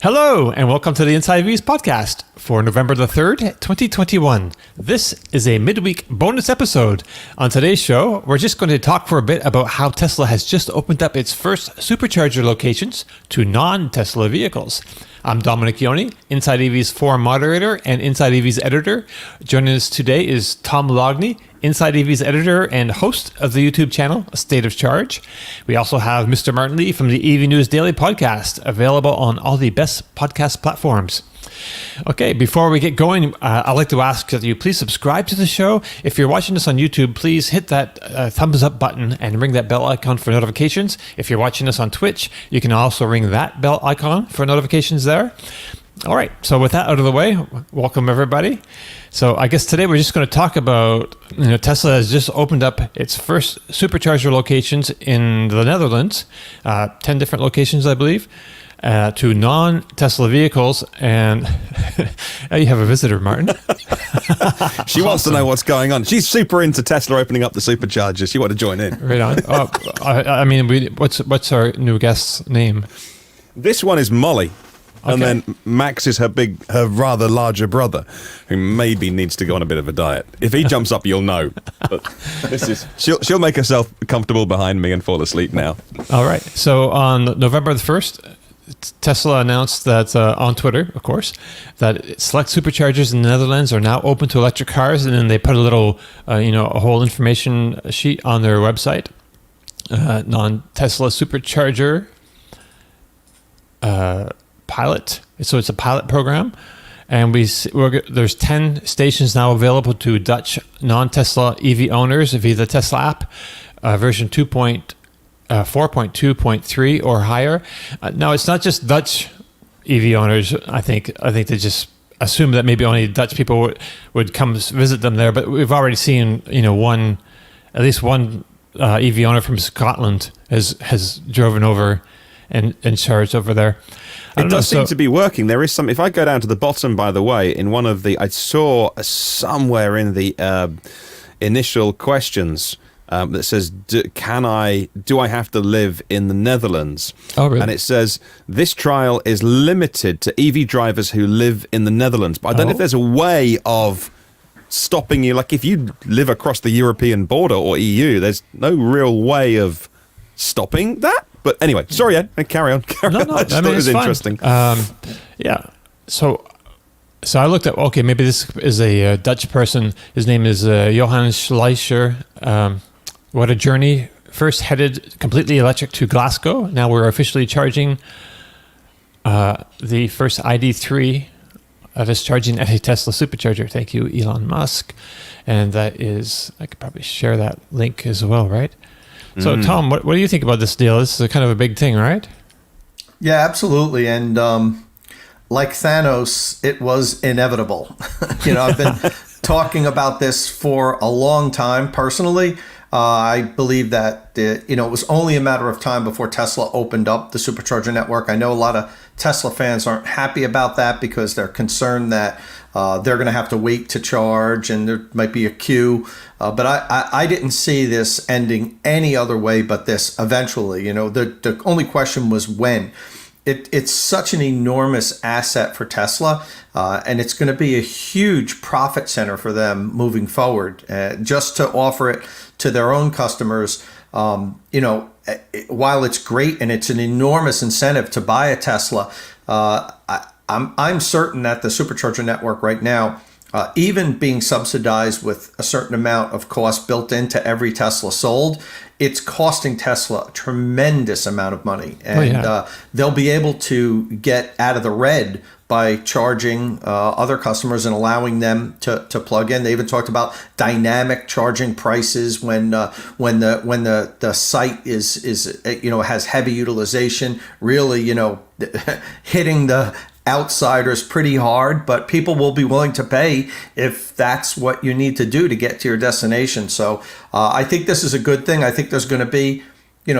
Hello, and welcome to the Inside EVs podcast for November the 3rd, 2021. This is a midweek bonus episode. On today's show, we're just going to talk for a bit about how Tesla has just opened up its first Supercharger locations to non-Tesla vehicles. I'm Domenick, Inside EV's forum moderator and Inside EV's editor. Joining us today is Tom Logney, Inside EV's editor and host of the YouTube channel, State of Charge. We also have Mr. Martyn Lee from the EV News Daily podcast, available on all the best podcast platforms. Okay, before we get going, I'd like to ask that you please subscribe to the show. If you're watching this on YouTube, please hit that thumbs up button and ring that bell icon for notifications. If you're watching us on Twitch, you can also ring that bell icon for notifications there. All right, so with that out of the way, welcome everybody. So I guess today we're just going to talk about, Tesla has just opened up its first Supercharger locations in the Netherlands, 10 different locations, I believe, to non-Tesla vehicles. And you have a visitor, Martyn. She wants to know what's going on. She's super into Tesla opening up the Superchargers. She wants to join in. Right on. What's our new guest's name? This one is Molly. Okay. And then Max is her rather larger brother, who maybe needs to go on a bit of a diet. If he jumps up, you'll know. But she'll make herself comfortable behind me and fall asleep now. All right. So on November the 1st, Tesla announced that on Twitter, of course, that select superchargers in the Netherlands are now open to electric cars, and then they put a little, a whole information sheet on their website. Non-Tesla supercharger. Pilot. So it's a pilot program, and there's 10 stations now available to Dutch non-Tesla EV owners via the Tesla app, version 4.2.3 or higher. Now it's not just Dutch EV owners. I think they just assume that maybe only Dutch people would come visit them there, but we've already seen at least one EV owner from Scotland has driven over and charged over there. It does seem to be working. There is some. If I go down to the bottom, by the way, in one of I saw somewhere in the initial questions that says, do I have to live in the Netherlands? Oh, really? And it says, this trial is limited to EV drivers who live in the Netherlands. But I don't know if there's a way of stopping you. Like if you live across the European border or EU, there's no real way of stopping that. But anyway, sorry, Ed. Carry on. No, I just thought it was interesting. Yeah. So I looked at, maybe this is a Dutch person. His name is Johan Schleicher. What a journey. First headed completely electric to Glasgow. Now we're officially charging the first ID3 that is charging at a Tesla Supercharger. Thank you, Elon Musk. And that is, I could probably share that link as well, right? So, Tom, what do you think about this deal? This is kind of a big thing, right? Yeah, absolutely. And like Thanos, it was inevitable. I've been talking about this for a long time personally. I believe that, it was only a matter of time before Tesla opened up the Supercharger network. I know a lot of Tesla fans aren't happy about that because they're concerned that they're going to have to wait to charge and there might be a queue. But I didn't see this ending any other way but this eventually. The only question was when. It's such an enormous asset for Tesla, and it's going to be a huge profit center for them moving forward. Just to offer it to their own customers, while it's great and it's an enormous incentive to buy a Tesla, I'm certain that the Supercharger network right now, even being subsidized with a certain amount of cost built into every Tesla sold, it's costing Tesla a tremendous amount of money. And they'll be able to get out of the red by charging other customers and allowing them to plug in. They even talked about dynamic charging prices when the site is has heavy utilization, really hitting the outsiders pretty hard, but people will be willing to pay if that's what you need to do to get to your destination. So I think this is a good thing. I think there's going to be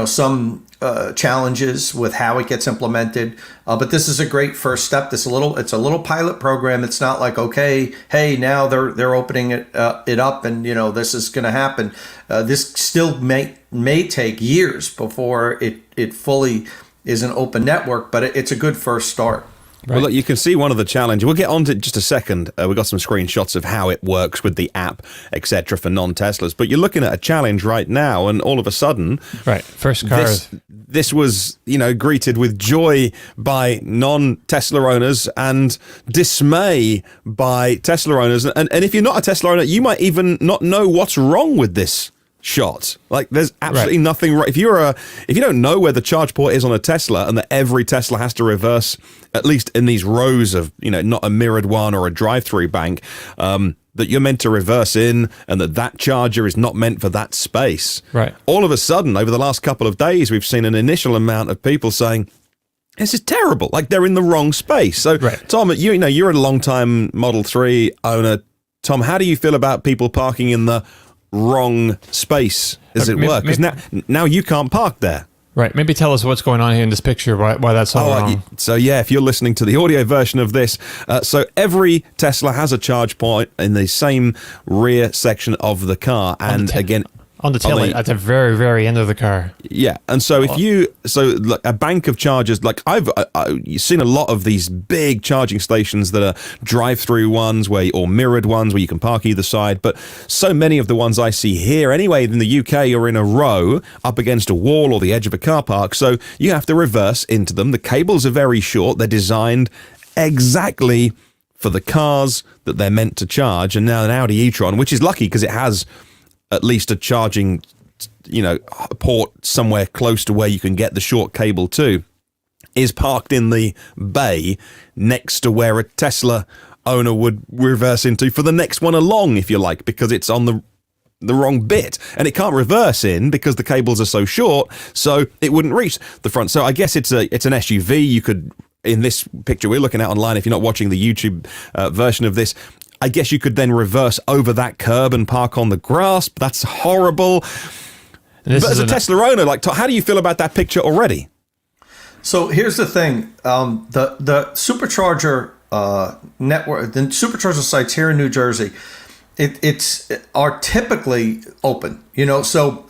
some challenges with how it gets implemented, but this is a great first step. It's a little pilot program. It's not like, okay, hey, now they're opening it up and this is going to happen. This still may take years before it fully is an open network, but it's a good first start. Right. Well, look, you can see one of the challenges. We'll get on to it in just a second. We've got some screenshots of how it works with the app, etc., for non-Teslas. But you're looking at a challenge right now, and all of a sudden... Right, first cars. This was, greeted with joy by non-Tesla owners and dismay by Tesla owners. And if you're not a Tesla owner, you might even not know what's wrong with this shot. Like, there's absolutely nothing right. If you don't know where the charge port is on a Tesla, and that every Tesla has to reverse, at least in these rows of, not a mirrored one or a drive-through bank, that you're meant to reverse in, and that charger is not meant for that space. Right. All of a sudden, over the last couple of days, we've seen an initial amount of people saying, this is terrible. Like, they're in the wrong space. So, Tom, you're a long-time Model 3 owner. Tom, how do you feel about people parking in the wrong space, as it were? Because now you can't park there. Right. Maybe tell us what's going on here in this picture, why that's all wrong. So, if you're listening to the audio version of this, so every Tesla has a charge point in the same rear section of the car. And again... On the taillight at the very, very end of the car. Yeah, and so look, a bank of chargers, like I've seen a lot of these big charging stations that are drive-through ones or mirrored ones where you can park either side, but so many of the ones I see here anyway in the UK are in a row up against a wall or the edge of a car park, so you have to reverse into them. The cables are very short. They're designed exactly for the cars that they're meant to charge, and now an Audi e-tron, which is lucky because it has at least a charging, port somewhere close to where you can get the short cable to, is parked in the bay next to where a Tesla owner would reverse into for the next one along, if you like, because it's on the wrong bit, and it can't reverse in because the cables are so short, so it wouldn't reach the front. So I guess it's an SUV. You could, in this picture we're looking at online, if you're not watching the YouTube version of this, I guess you could then reverse over that curb and park on the grass. That's horrible. But as a Tesla owner, how do you feel about that picture already? So here's the thing. The Supercharger network, the Supercharger sites here in New Jersey, are typically open. So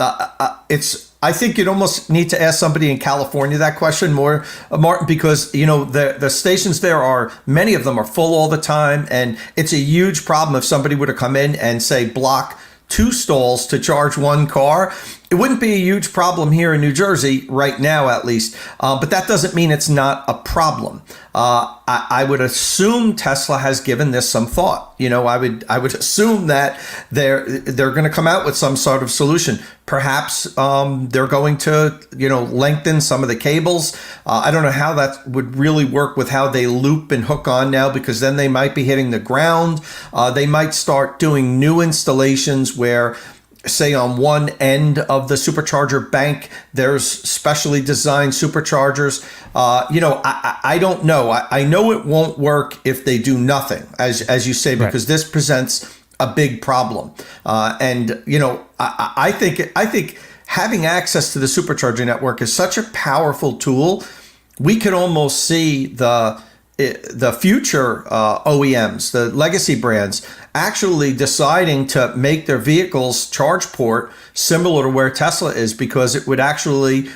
I think you'd almost need to ask somebody in California that question more, Martyn, because, the stations there many of them are full all the time. And it's a huge problem if somebody were to come in and say block 2 stalls to charge 1 car. It wouldn't be a huge problem here in New Jersey right now, at least. But that doesn't mean it's not a problem. I would assume Tesla has given this some thought. I would assume that they're going to come out with some sort of solution. Perhaps they're going to lengthen some of the cables. I don't know how that would really work with how they loop and hook on now, because then they might be hitting the ground. They might start doing new installations where, say, on one end of the supercharger bank, there's specially designed superchargers. I don't know. I know it won't work if they do nothing, as you say, because this presents a big problem. I think having access to the supercharger network is such a powerful tool. We could almost see the future OEMs, the legacy brands, actually deciding to make their vehicles charge port similar to where Tesla is, because it would actually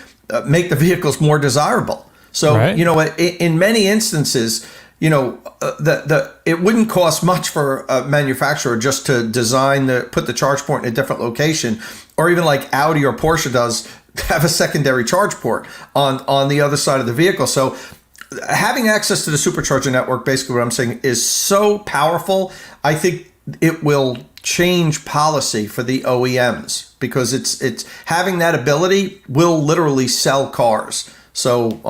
make the vehicles more desirable. So, in many instances, it wouldn't cost much for a manufacturer just to put the charge port in a different location, or even like Audi or Porsche does, have a secondary charge port on the other side of the vehicle. So having access to the supercharger network, basically what I'm saying, is so powerful. I think it will change policy for the OEMs, because it's having that ability will literally sell cars. So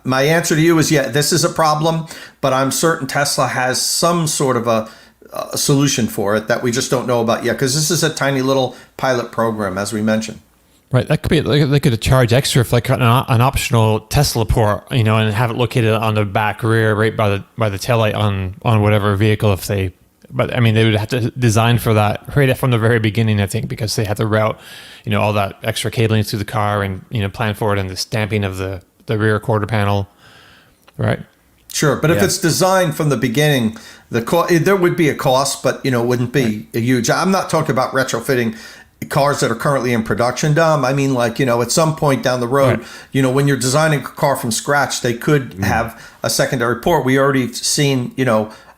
my answer to you is, this is a problem, but I'm certain Tesla has some sort of a solution for it that we just don't know about yet, because this is a tiny little pilot program, as we mentioned. Right, that could be. They could charge extra for an optional Tesla port, and have it located on the back rear, right by the taillight on whatever vehicle. But I mean, they would have to design for that right from the very beginning, I think, because they have to route, all that extra cabling through the car and plan for it, and the stamping of the rear quarter panel, right? Sure, but if it's designed from the beginning, there would be a cost, but it wouldn't be a huge. I'm not talking about retrofitting cars that are currently in production, Dom. I mean, like, at some point down the road, right. When you're designing a car from scratch, they could have a secondary port. We already seen,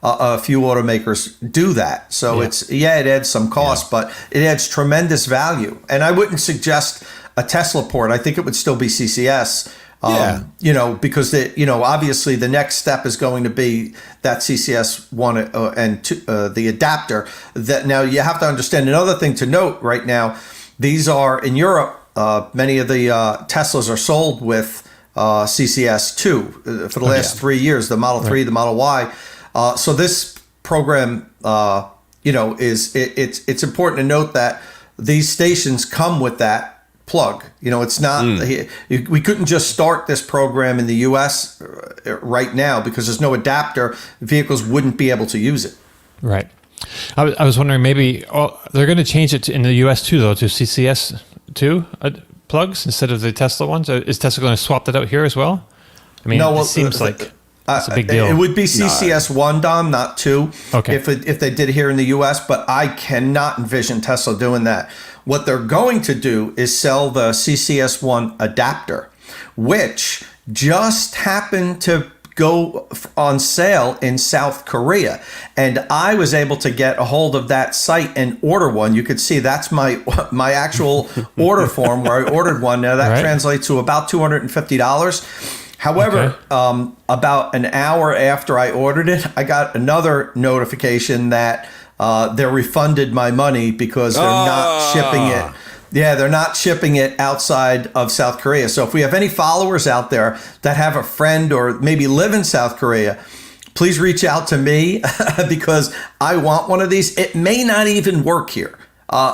a few automakers do that. So it adds some cost, but it adds tremendous value. And I wouldn't suggest a Tesla port. I think it would still be CCS. Because obviously the next step is going to be that CCS1 and 2, the adapter. That now you have to understand another thing to note right now. These are in Europe. Many of the Teslas are sold with CCS2 for the last 3 years. The Model 3, the Model Y. So this program, it's important to note that these stations come with that plug. It's not, we couldn't just start this program in the US right now because there's no adapter. Vehicles wouldn't be able to use it. Right. I was wondering maybe they're going to change it in the US too, though, to CCS2 plugs instead of the Tesla ones. Is Tesla going to swap that out here as well? I mean, it seems like it's a big deal. It would be CCS1, Dom, not 2. Okay. If they did here in the US, but I cannot envision Tesla doing that. What they're going to do is sell the CCS1 adapter, which just happened to go on sale in South Korea. And I was able to get a hold of that site and order one. You could see that's my actual order form where I ordered one. Now that translates to about $250. However, about an hour after I ordered it, I got another notification that they refunded my money because they're not shipping it. Yeah, they're not shipping it outside of South Korea. So if we have any followers out there that have a friend or maybe live in South Korea, please reach out to me because I want one of these. It may not even work here.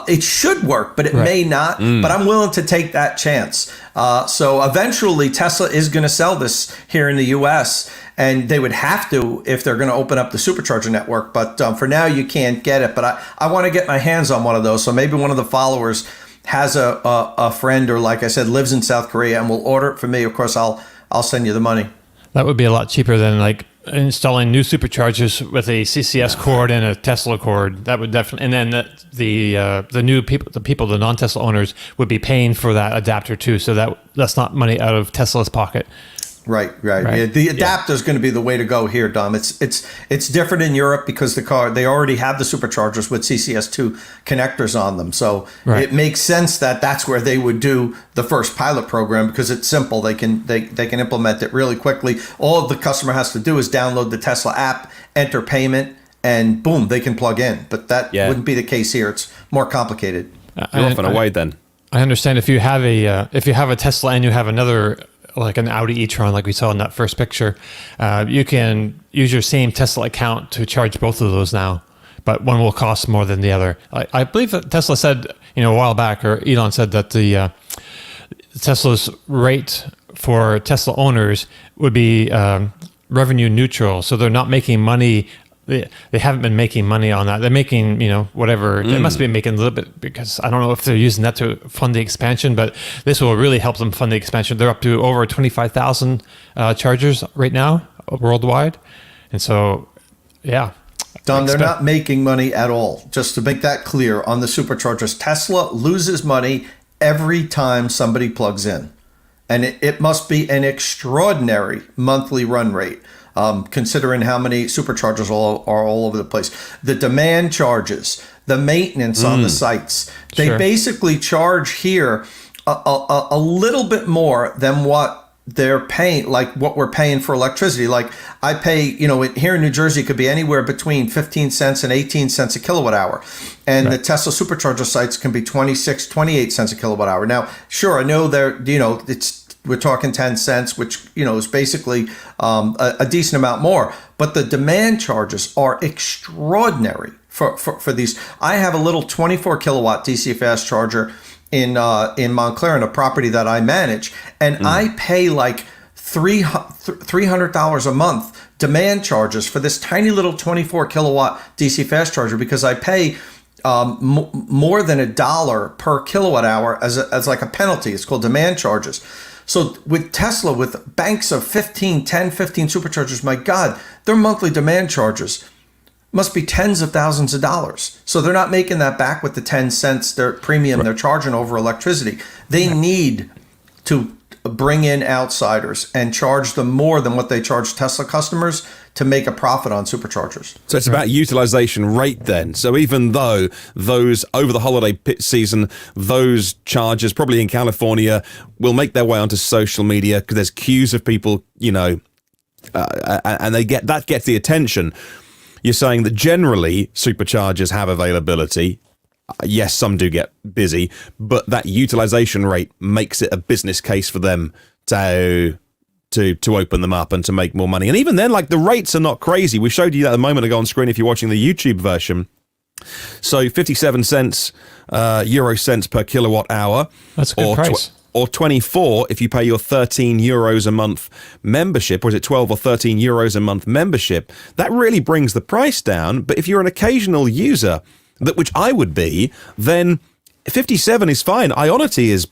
It should work, but it may not. But I'm willing to take that chance. So eventually Tesla is going to sell this here in the US, and they would have to if they're going to open up the Supercharger network. But for now, you can't get it. But I want to get my hands on one of those. So maybe one of the followers has a friend or, like I said, lives in South Korea and will order it for me. Of course, I'll send you the money. That would be a lot cheaper than like installing new Superchargers with a CCS cord and a Tesla cord. That would definitely, and then the new people, the non-Tesla owners would be paying for that adapter too. So that's not money out of Tesla's pocket. Right. Yeah, the adapter is going to be the way to go here, Dom. It's different in Europe because they already have the Superchargers with CCS2 connectors on them. So it makes sense that that's where they would do the first pilot program because it's simple. They can implement it really quickly. All the customer has to do is download the Tesla app, enter payment, and boom, they can plug in. But that wouldn't be the case here. It's more complicated. You're off and away then. I understand if you have a Tesla and you have another, like an Audi e-tron, like we saw in that first picture, you can use your same Tesla account to charge both of those now, but one will cost more than the other. I believe that Tesla said, a while back, or Elon said that the Tesla's rate for Tesla owners would be revenue neutral, so they're not making money. They haven't been making money on that. They're making, whatever. They must be making a little bit because I don't know if they're using that to fund the expansion, but this will really help them fund the expansion. They're up to over 25,000 chargers right now worldwide. And so, yeah. Don, they're not making money at all. Just to make that clear on the Superchargers, Tesla loses money every time somebody plugs in. And it must be an extraordinary monthly run rate. Considering how many Superchargers are all over the place. The demand charges, the maintenance on the sites. They basically charge here a little bit more than what they're paying, like what we're paying for electricity. Like I pay, here in New Jersey, it could be anywhere between 15 cents and 18 cents a kilowatt hour. And the Tesla Supercharger sites can be 26, 28 cents a kilowatt hour. Now, sure, I know we're talking 10 cents, which, is basically a decent amount more. But the demand charges are extraordinary for these. I have a little 24 kilowatt DC fast charger in Montclair, in a property that I manage. And I pay like $300 a month demand charges for this tiny little 24 kilowatt DC fast charger because I pay more than $1 per kilowatt hour as like a penalty. It's called demand charges. So with Tesla, with banks of 10, 15 Superchargers, my God, their monthly demand charges must be tens of thousands of dollars. So they're not making that back with the 10 cents their premium they're charging over electricity. They need to bring in outsiders and charge them more than what they charge Tesla customers to make a profit on superchargers. So it's about utilization rate then. So even though those over the holiday pit season, those chargers probably in California will make their way onto social media because there's queues of people, and that gets the attention. You're saying that generally superchargers have availability. Yes, some do get busy, but that utilization rate makes it a business case for them to open them up and to make more money. And even then, like, the rates are not crazy. We showed you that a moment ago on screen if you're watching the YouTube version. So 57 cents, euro cents per kilowatt hour. That's a good price. Or 24 if you pay your 13 euros a month membership, or is it 12 or 13 euros a month membership? That really brings the price down. But if you're an occasional user, which I would be, then 57 is fine. Ionity is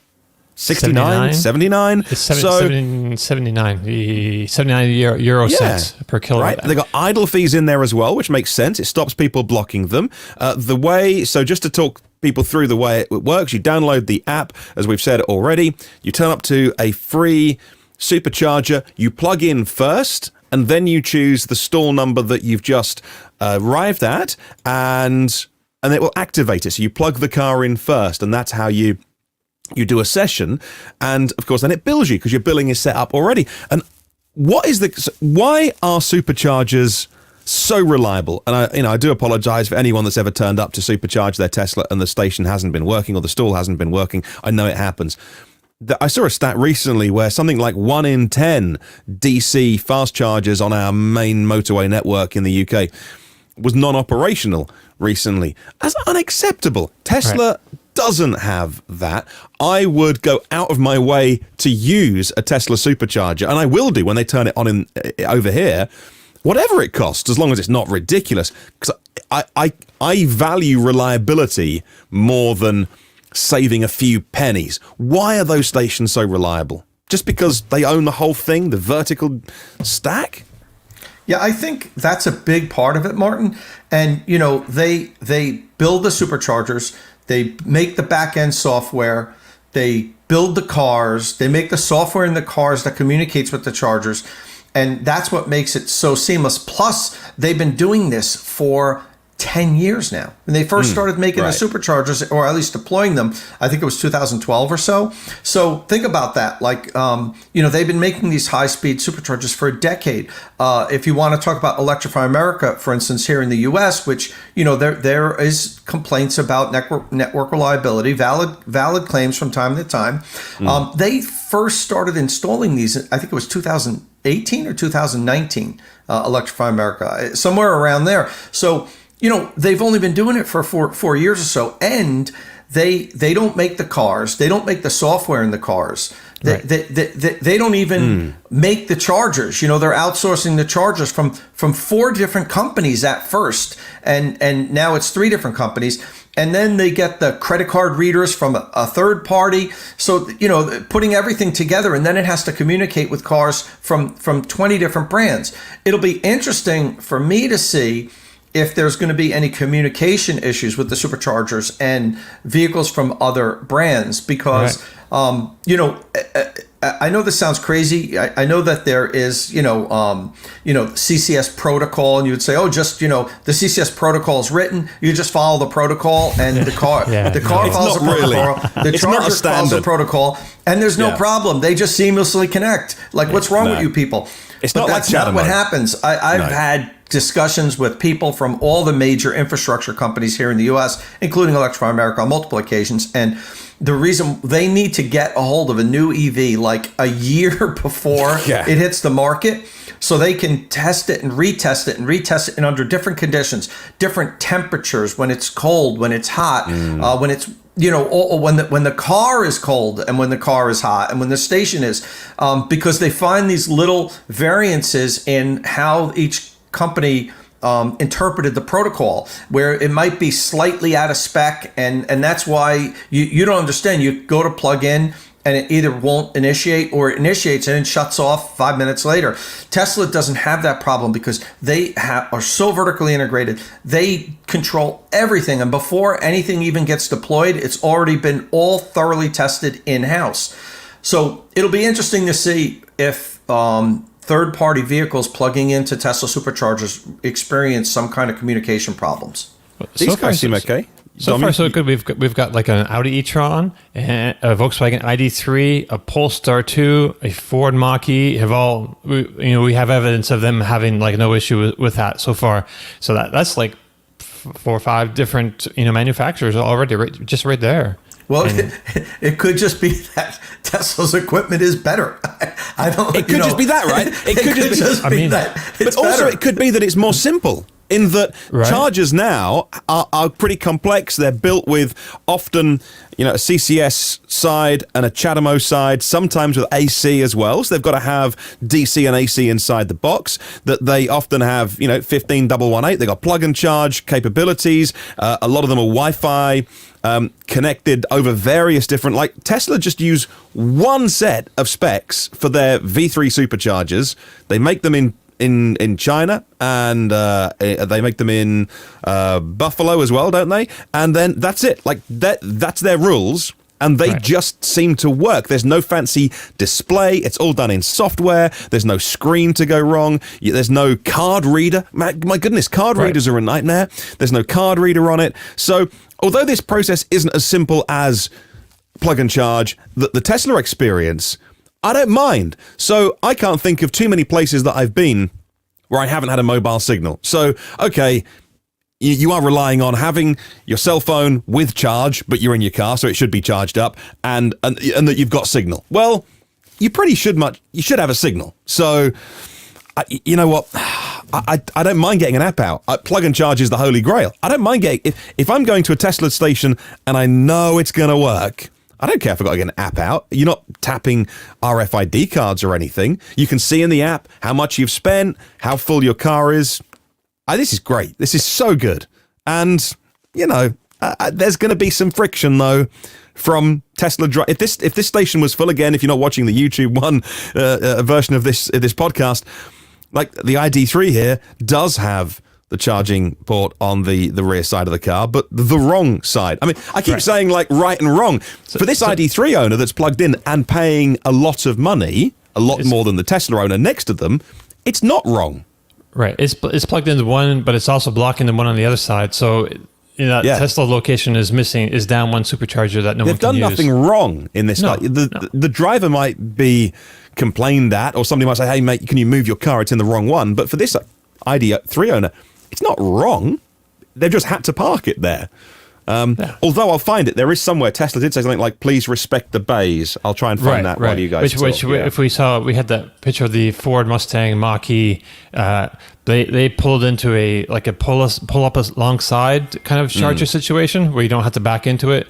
69, 79. It's 79, 79 euro cents per kilowatt. Right. They got idle fees in there as well, which makes sense. It stops people blocking them. So just to talk people through the way it works, you download the app, as we've said already. You turn up to a free supercharger. You plug in first, and then you choose the stall number that you've just arrived at, and it will activate it. So you plug the car in first, and that's how you do a session. And of course, then it bills you because your billing is set up already. And why are superchargers so reliable? And I do apologize for anyone that's ever turned up to supercharge their Tesla and the station hasn't been working or the stall hasn't been working. I know it happens. I saw a stat recently where something like 1 in 10 DC fast chargers on our main motorway network in the UK was non-operational recently. That's unacceptable. Tesla doesn't have that. I would go out of my way to use a Tesla supercharger, and I will do when they turn it on over here, whatever it costs, as long as it's not ridiculous. Because I value reliability more than saving a few pennies. Why are those stations so reliable? Just because they own the whole thing, the vertical stack? Yeah, I think that's a big part of it, Martin. And, they build the superchargers, they make the back-end software, they build the cars, they make the software in the cars that communicates with the chargers, and that's what makes it so seamless. Plus, they've been doing this for 10 years now. When they first started making the superchargers, or at least deploying them, I think it was 2012 or so. So think about that. Like, they've been making these high-speed superchargers for a decade. If you want to talk about Electrify America, for instance, here in the U.S., which, there is complaints about network reliability, valid claims from time to time. They first started installing these, I think it was 2018 or 2019, Electrify America, somewhere around there. So, they've only been doing it for 4 years or so, and they don't make the cars. They don't make the software in the cars. They don't even make the chargers. They're outsourcing the chargers from 4 different companies at first, and now it's 3 different companies. And then they get the credit card readers from a third party. So, putting everything together, and then it has to communicate with cars from 20 different brands. It'll be interesting for me to see if there's going to be any communication issues with the superchargers and vehicles from other brands, because, I know this sounds crazy. I know that there is, CCS protocol, and you would say, the CCS protocol is written. You just follow the protocol, and the car, follows the protocol. The charger follows the protocol, and there's no problem. They just seamlessly connect. Like, what's wrong with you people? That's not what happens. I've had discussions with people from all the major infrastructure companies here in the U.S., including Electrify America, on multiple occasions. And the reason they need to get a hold of a new EV like a year before it hits the market, so they can test it and retest it and under different conditions, different temperatures, when it's cold, when it's hot, when it's when the car is cold and when the car is hot and when the station is, because they find these little variances in how each company interpreted the protocol, where it might be slightly out of spec, and that's why you don't understand. You go to plug in, and it either won't initiate or it initiates and then shuts off 5 minutes later. Tesla doesn't have that problem because they are so vertically integrated. They control everything. And before anything even gets deployed, it's already been all thoroughly tested in-house. So it'll be interesting to see if third-party vehicles plugging into Tesla Superchargers experience some kind of communication problems. These guys seem okay. So far, so good. We've got like an Audi e-tron, and a Volkswagen ID3, a Polestar 2, a Ford Mach-E. We have evidence of them having like no issue with that so far. So that's like 4 or 5 different manufacturers already, just right there. Well, it could just be that Tesla's equipment is better. I don't. It could just be that, right? It could just be that. But also, it could be that it's more simple. In that chargers now are pretty complex. They're built with often, a CCS side and a CHAdeMO side, sometimes with AC as well. So they've got to have DC and AC inside the box. That they often have, 15118. They've got plug and charge capabilities. A lot of them are Wi-Fi connected over various different. Like Tesla just use one set of specs for their V3 superchargers. They make them in China, and they make them in Buffalo as well, don't they? And then that's it. Like that's their rules, and they just seem to work. There's no fancy display. It's all done in software. There's no screen to go wrong. There's no card reader. My goodness, card readers are a nightmare. There's no card reader on it. So although this process isn't as simple as plug and charge, the Tesla experience, I don't mind. So I can't think of too many places that I've been where I haven't had a mobile signal. So, okay, you are relying on having your cell phone with charge, but you're in your car, so it should be charged up, and that you've got signal. Well, you should have a signal. So, you know what? I don't mind getting an app out. Plug and charge is the holy grail. I don't mind getting, if I'm going to a Tesla station and I know it's going to work, I don't care if I've got to get an app out. You're not tapping RFID cards or anything. You can see in the app how much you've spent, how full your car is. This is great. This is so good. And, there's going to be some friction, though, from Tesla. If this station was full again, if you're not watching the YouTube one version of this podcast, like the ID3 here does have the charging port on the rear side of the car, but the wrong side. I mean, I keep saying like right and wrong. For this ID3 owner that's plugged in and paying a lot of money, a lot more than the Tesla owner next to them, it's not wrong. Right. It's plugged into one, but it's also blocking the one on the other side. So Tesla location is down one supercharger that no one can use. They've done nothing wrong in this. No, the driver might be complained at, or somebody might say, hey, mate, can you move your car? It's in the wrong one. But for this ID3 owner, it's not wrong. They've just had to park it there. Although I'll find it. There is somewhere Tesla did say something like, please respect the bays. I'll try and find that while you guys talk. If we had that picture of the Ford Mustang Mach-E, they pulled into a pull up alongside kind of charger situation where you don't have to back into it.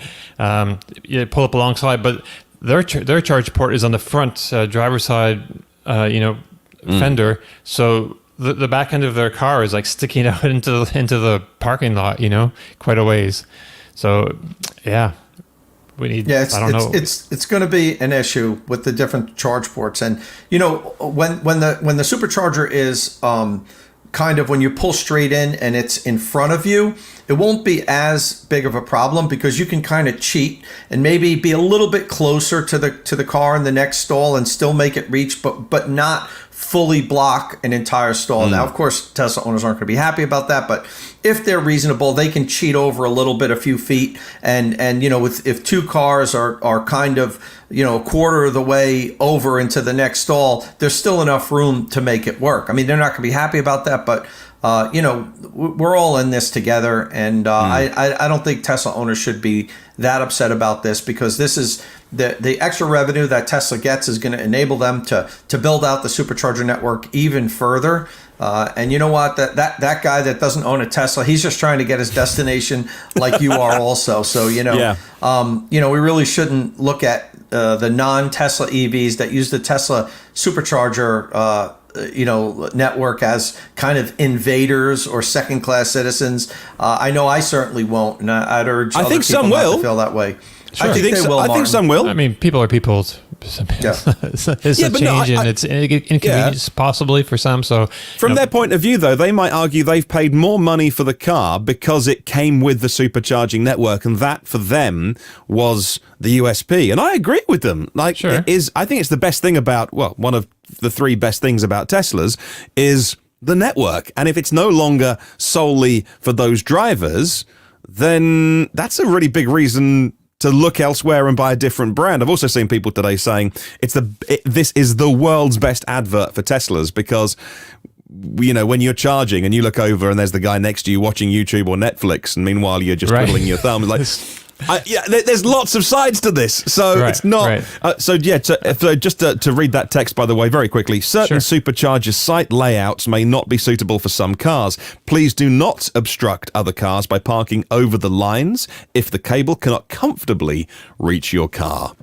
You pull up alongside, but their charge port is on the front driver's side, fender. So the back end of their car is like sticking out into the parking lot, quite a ways. So, we need. Yeah, I don't know. It's going to be an issue with the different charge ports, and when the supercharger is kind of when you pull straight in and it's in front of you, it won't be as big of a problem because you can kind of cheat and maybe be a little bit closer to the car in the next stall and still make it reach, but not fully block an entire stall. Now, of course, Tesla owners aren't going to be happy about that, but if they're reasonable, they can cheat over a little bit, a few feet, and if two cars are kind of a quarter of the way over into the next stall, there's still enough room to make it work. I mean, they're not going to be happy about that, but we're all in this together, and I don't think Tesla owners should be that upset about this because this is the extra revenue that Tesla gets is going to enable them to build out the supercharger network even further. And you know what? That guy that doesn't own a Tesla, he's just trying to get his destination like you are also. So, we really shouldn't look at the non-Tesla EVs that use the Tesla supercharger network as kind of invaders or second-class citizens. I know I certainly won't, and I'd urge other people not to feel that way. I think they will. I think some will. I mean, people are people. Yeah. It's a change, and it's inconvenience possibly for some. So, from their point of view, though, they might argue they've paid more money for the car because it came with the supercharging network, and that for them was the USP. And I agree with them. Like, Sure. I think it's the best thing about, well, one of the three best things about Teslas is the network. And if it's no longer solely for those drivers, then that's a really big reason to look elsewhere and buy a different brand. I've also seen people today saying this is the world's best advert for Teslas because, you know, when you're charging and you look over and there's the guy next to you watching YouTube or Netflix, and meanwhile you're just twiddling your thumbs, like. There's lots of sides to this, so it's not. So just to read that text, by the way, very quickly. Certain Supercharger site layouts may not be suitable for some cars. Please do not obstruct other cars by parking over the lines if the cable cannot comfortably reach your car.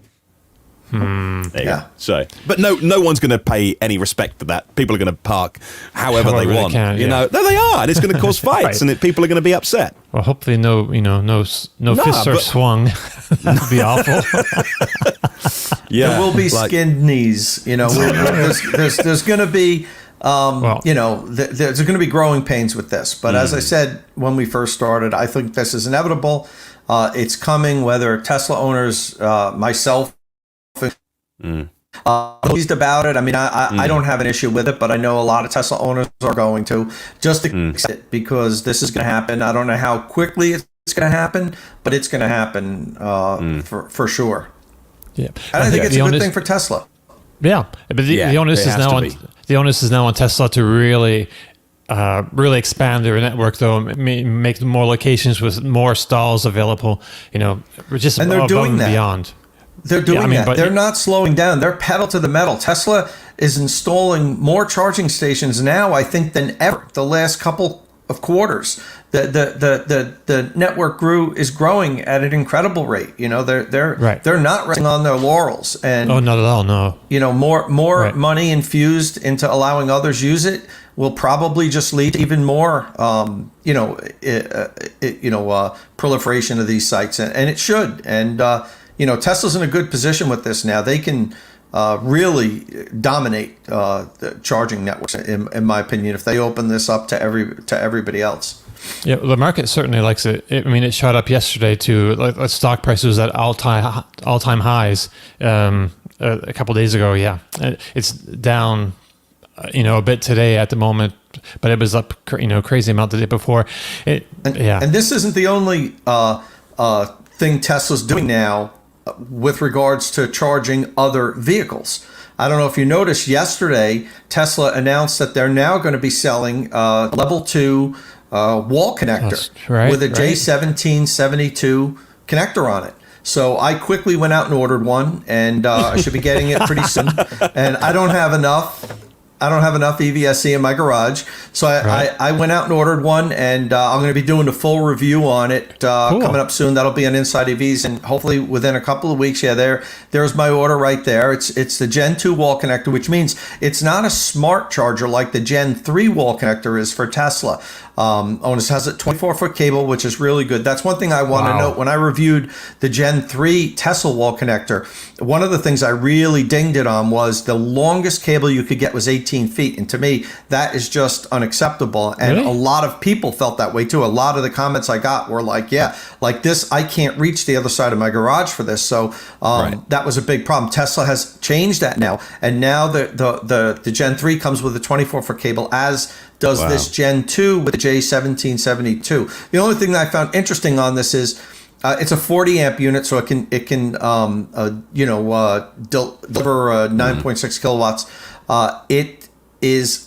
Yeah. So, but no one's going to pay any respect to that. People are going to park however they want. You know, there they are, and it's going to cause fights, and people are going to be upset. Well, hopefully, no fists are swung. That'd be awful. There will be skinned knees. You know, there's going to be. There's going to be growing pains with this. But as I said when we first started, I think this is inevitable. It's coming, whether Tesla owners, myself, pleased about it. I mean, I don't have an issue with it, but I know a lot of Tesla owners are going to just accept it because this is going to happen. I don't know how quickly it's going to happen, but it's going to happen for sure. Yeah, and I think it's a good thing for Tesla. Yeah, but the onus is now on Tesla to really expand their network, though, make more locations with more stalls available. You know, just and they're doing that. Beyond. They're doing that. They're not slowing down. They're pedal to the metal. Tesla is installing more charging stations now, I think, than ever. The last couple of quarters, the network is growing at an incredible rate. You know, they're not resting on their laurels. And not at all. No. You know, more money infused into allowing others use it will probably just lead to even more, proliferation of these sites, and it should. And Tesla's in a good position with this now. They can really dominate the charging networks, in my opinion, if they open this up to everybody else. Yeah, the market certainly likes it. I mean, it shot up yesterday to stock prices at all-time highs a couple of days ago. Yeah, it's down, a bit today at the moment, but it was up, crazy amount the day before. And this isn't the only thing Tesla's doing now with regards to charging other vehicles. I don't know if you noticed yesterday, Tesla announced that they're now going to be selling level 2 wall connector with a J1772 connector on it. So I quickly went out and ordered one, and I should be getting it pretty soon. And I don't have enough EVSE in my garage, so I went out and ordered one, and I'm going to be doing a full review on it coming up soon. That'll be on Inside EVs, and hopefully within a couple of weeks. Yeah, there's my order right there. It's the Gen 2 wall connector, which means it's not a smart charger like the Gen 3 wall connector is for Tesla. Onus has a 24-foot cable, which is really good. That's one thing I want to note. When I reviewed the Gen 3 Tesla wall connector, one of the things I really dinged it on was the longest cable you could get was 18 feet. And to me, that is just unacceptable. And a lot of people felt that way too. A lot of the comments I got were like this, I can't reach the other side of my garage for this. So that was a big problem. Tesla has changed that now. And now the Gen 3 comes with a 24-foot cable, as does this Gen 2 with the J1772. The only thing that I found interesting on this is it's a 40 amp unit, so it can deliver 9.6 kilowatts. It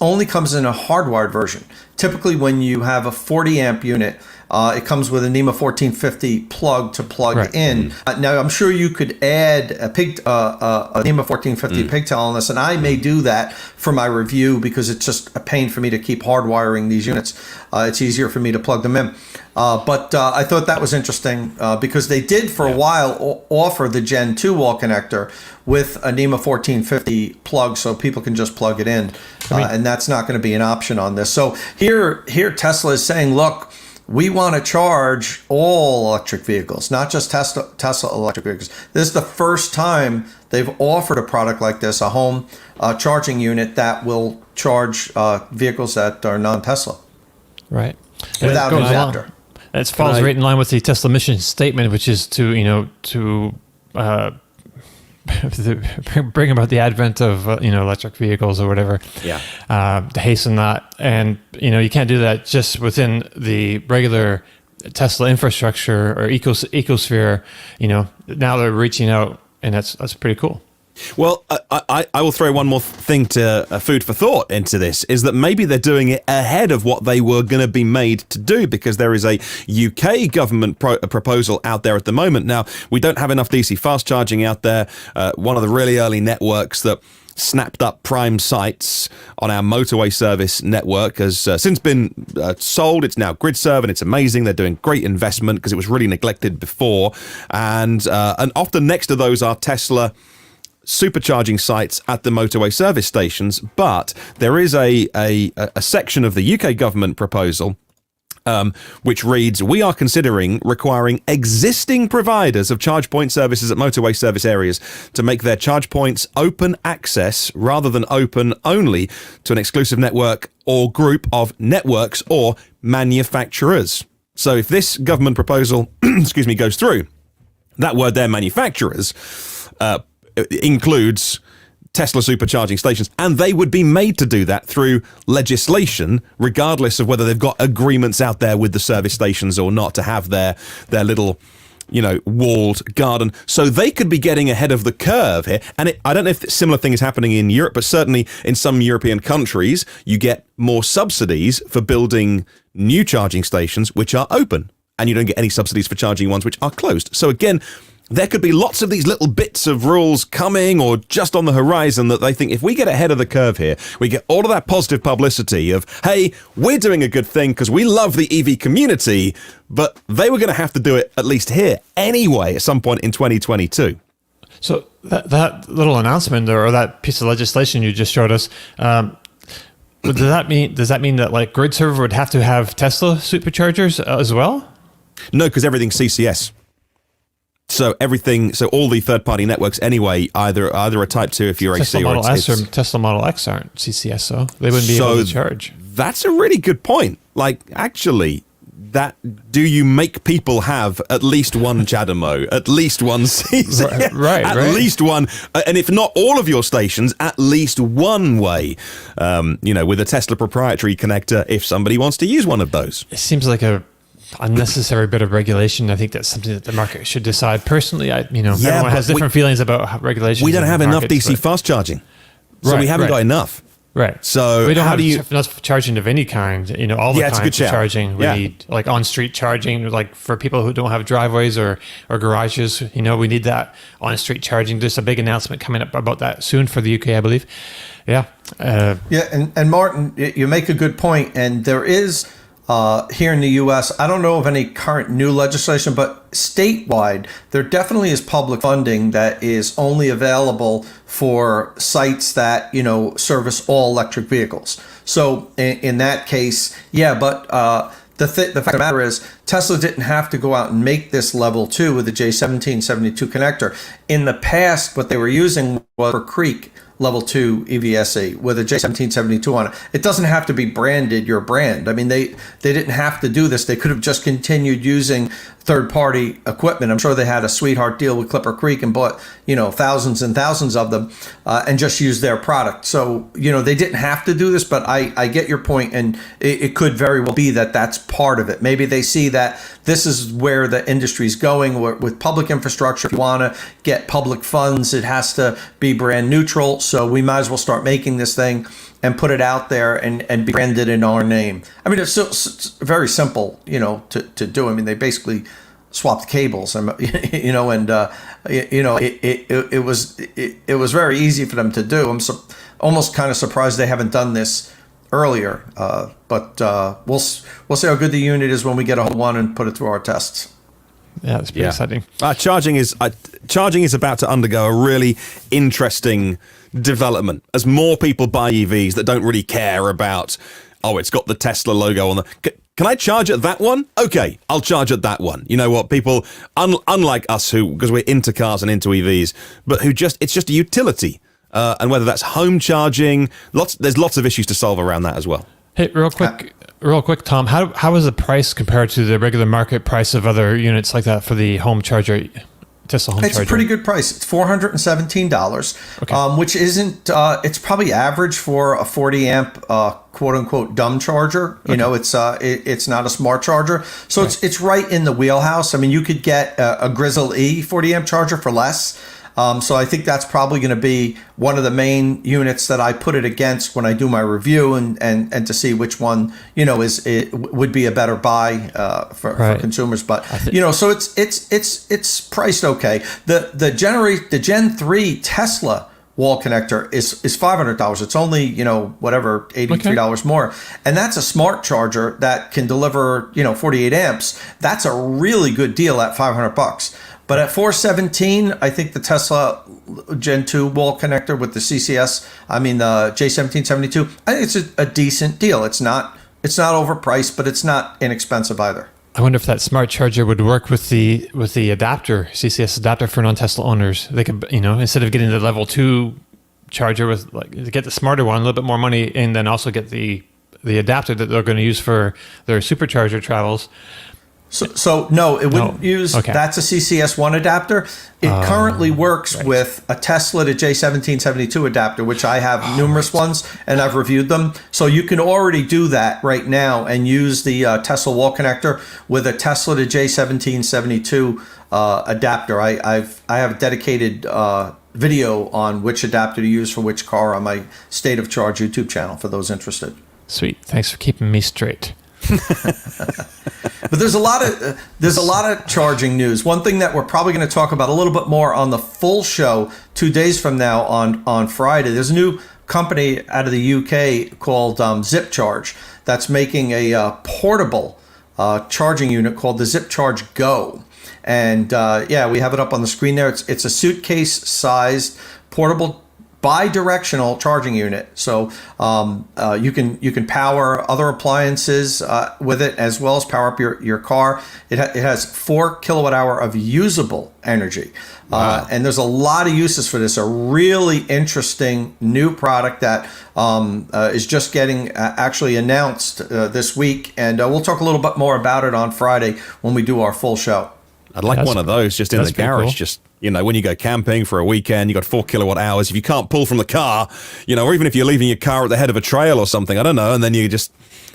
only comes in a hardwired version. Typically, when you have a 40 amp unit, it comes with a NEMA 1450 plug to plug in. Now, I'm sure you could add a NEMA 1450 pigtail on this, and I may do that for my review because it's just a pain for me to keep hardwiring these units. It's easier for me to plug them in. But I thought that was interesting because they did for a while offer the Gen 2 wall connector with a NEMA 1450 plug, so people can just plug it in, and that's not going to be an option on this. So here Tesla is saying, look, we want to charge all electric vehicles, not just Tesla electric vehicles. This is the first time they've offered a product like this, a home charging unit that will charge vehicles that are non-Tesla. Right. Without an adapter. It falls right in line with the Tesla mission statement, which is to bring about the advent of electric vehicles or whatever. Yeah. To hasten that, and you can't do that just within the regular Tesla infrastructure or ecosphere. Now they're reaching out, and that's pretty cool. Well, I will throw one more thing to food for thought into this, is that maybe they're doing it ahead of what they were going to be made to do, because there is a UK government proposal out there at the moment. Now, we don't have enough DC fast charging out there. One of the really early networks that snapped up prime sites on our motorway service network has since been sold. It's now GridServe, and it's amazing. They're doing great investment because it was really neglected before. And often next to those are Tesla supercharging sites at the motorway service stations, but there is a section of the UK government proposal which reads, "We are considering requiring existing providers of charge point services at motorway service areas to make their charge points open access rather than open only to an exclusive network or group of networks or manufacturers." So if this government proposal goes through, that word there, manufacturers, includes Tesla supercharging stations, and they would be made to do that through legislation, regardless of whether they've got agreements out there with the service stations or not to have their little, walled garden. So they could be getting ahead of the curve here. And I don't know if a similar thing is happening in Europe, but certainly in some European countries, you get more subsidies for building new charging stations, which are open, and you don't get any subsidies for charging ones which are closed. So again, there could be lots of these little bits of rules coming or just on the horizon that they think if we get ahead of the curve here, we get all of that positive publicity of, hey, we're doing a good thing because we love the EV community, but they were going to have to do it at least here anyway at some point in 2022. So that little announcement or that piece of legislation you just showed us, does that mean that like GridServe would have to have Tesla superchargers as well? No, because everything's CCS. So all the third-party networks anyway, either a Type 2 if you're Tesla AC Model or S or Tesla Model X aren't CCS, so they wouldn't be able to charge. That's a really good point. Like, actually, do you make people have at least one CHAdeMO, at least one CCS, right, at least one, and if not all of your stations, at least one way, with a Tesla proprietary connector if somebody wants to use one of those. It seems like a unnecessary bit of regulation. I think that's something that the market should decide. Personally, everyone has different feelings about regulation. We don't have enough DC fast charging, so we haven't got enough. Right. So we don't have enough charging of any kind. All the kinds of charging. We need like on-street charging, like for people who don't have driveways or garages. We need that on-street charging. There's a big announcement coming up about that soon for the UK, I believe. Yeah. And Martyn, you make a good point, and there is. Here in the U.S., I don't know of any current new legislation, but statewide, there definitely is public funding that is only available for sites that, service all electric vehicles. So in that case, but the fact of the matter is Tesla didn't have to go out and make this level 2 with the J1772 connector. In the past, what they were using was for Creek level 2 EVSE with a J1772 on it. It doesn't have to be branded your brand. I mean, they didn't have to do this. They could have just continued using third-party equipment. I'm sure they had a sweetheart deal with Clipper Creek and bought, thousands and thousands of them and just used their product. So, they didn't have to do this, but I get your point, and it could very well be that that's part of it. Maybe they see that this is where the industry's going with public infrastructure. If you want to get public funds, it has to be brand neutral. So we might as well start making this thing and put it out there and be branded in our name. I mean, it's very simple, to do. I mean, they basically swapped cables, and it was very easy for them to do. I'm almost kind of surprised they haven't done this earlier. But we'll see how good the unit is when we get a whole one and put it through our tests. Yeah, that's pretty exciting. Charging is about to undergo a really interesting development as more people buy EVs that don't really care about, it's got the Tesla logo on the. can I charge at that one? Okay, I'll charge at that one. You know what? People, unlike us because we're into cars and into EVs, but it's just a utility. And whether that's home charging, there's lots of issues to solve around that as well. Hey, real quick, Tom, how is the price compared to the regular market price of other units like that for the home charger? Tesla home charger. It's a pretty good price. It's $417, which isn't. It's probably average for a 40 amp quote unquote dumb charger. You know, it's not a smart charger, so it's right in the wheelhouse. I mean, you could get a Grizzle E 40 amp charger for less. So I think that's probably going to be one of the main units that I put it against when I do my review and to see which one, you know, would be a better buy for consumers. But you know, so it's priced okay. The Gen 3 Tesla wall connector is $500. It's only, you know, whatever, $83 more. And that's a smart charger that can deliver, you know, 48 amps. That's a really good deal at $500. But at $417, I think the Tesla Gen 2 wall connector with the CCS, the J1772, I think it's a decent deal. It's not overpriced, but it's not inexpensive either. I wonder if that smart charger would work with the adapter, CCS adapter for non-Tesla owners. They could, you know, instead of getting the level 2 charger with get the smarter one, a little bit more money, and then also get the adapter that they're going to use for their Supercharger travels. So no, it wouldn't use. Okay. That's a CCS1 adapter. It currently works with a Tesla to J1772 adapter, which I have numerous ones, and I've reviewed them. So you can already do that right now and use the Tesla wall connector with a Tesla to J1772 adapter. I have a dedicated video on which adapter to use for which car on my State of Charge YouTube channel for those interested. Sweet. Thanks for keeping me straight. But there's a lot of charging news. One thing that we're probably going to talk about a little bit more on the full show 2 days from now on Friday. There's a new company out of the UK called ZipCharge that's making a portable charging unit called the ZipCharge Go. And we have it up on the screen there. It's a suitcase-sized portable bi-directional charging unit, so you can power other appliances with it as well as power up your car. It has 4 kilowatt hour of usable energy. Wow. And there's a lot of uses for this. A really interesting new product that is just getting actually announced this week, and we'll talk a little bit more about it on Friday when we do our full show. I'd like one of those just in the garage, cool. Just, you know, when you go camping for a weekend, you got 4 kilowatt hours. If you can't pull from the car, you know, or even if you're leaving your car at the head of a trail or something, I don't know, and then you can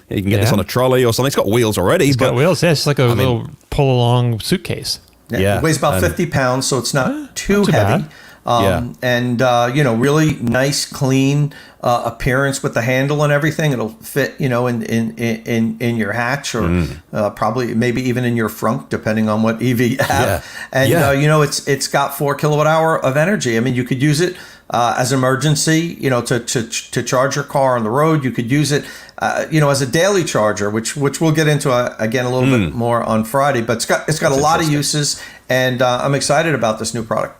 get this on a trolley or something. It's got wheels already. It's got wheels, yeah. It's like a little pull-along suitcase. Yeah. It weighs about 50 pounds, so it's not too heavy. And really nice, clean appearance with the handle and everything. It'll fit, you know, in your hatch or probably maybe even in your frunk, depending on what EV you have. And it's got 4 kilowatt hour of energy. I mean, you could use it as an emergency, you know, to charge your car on the road. You could use it, as a daily charger, which we'll get into again a little bit more on Friday. But it's got a lot of uses, and I'm excited about this new product.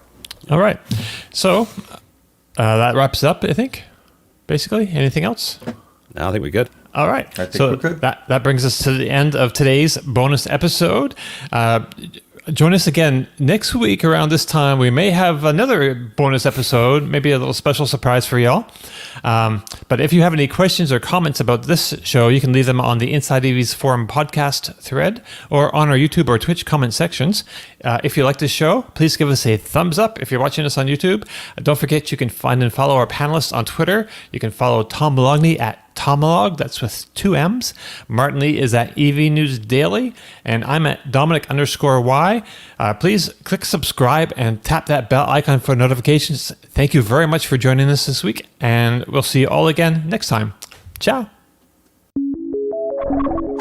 All right. So that wraps it up, I think, basically. Anything else? No, I think we're good. All right. I think we're good. That brings us to the end of today's bonus episode. Join us again next week around this time. We may have another bonus episode, maybe a little special surprise for y'all. But if you have any questions or comments about this show, you can leave them on the Inside EVs Forum podcast thread or on our YouTube or Twitch comment sections. If you like this show, please give us a thumbs up if you're watching us on YouTube. Don't forget you can find and follow our panelists on Twitter. You can follow Tom Bologna at Tomolog, that's with 2 M's. Martyn Lee is at EV News Daily, and I'm at Domenick_Y. Please click subscribe and tap that bell icon for notifications. Thank you very much for joining us this week, and we'll see you all again next time. Ciao.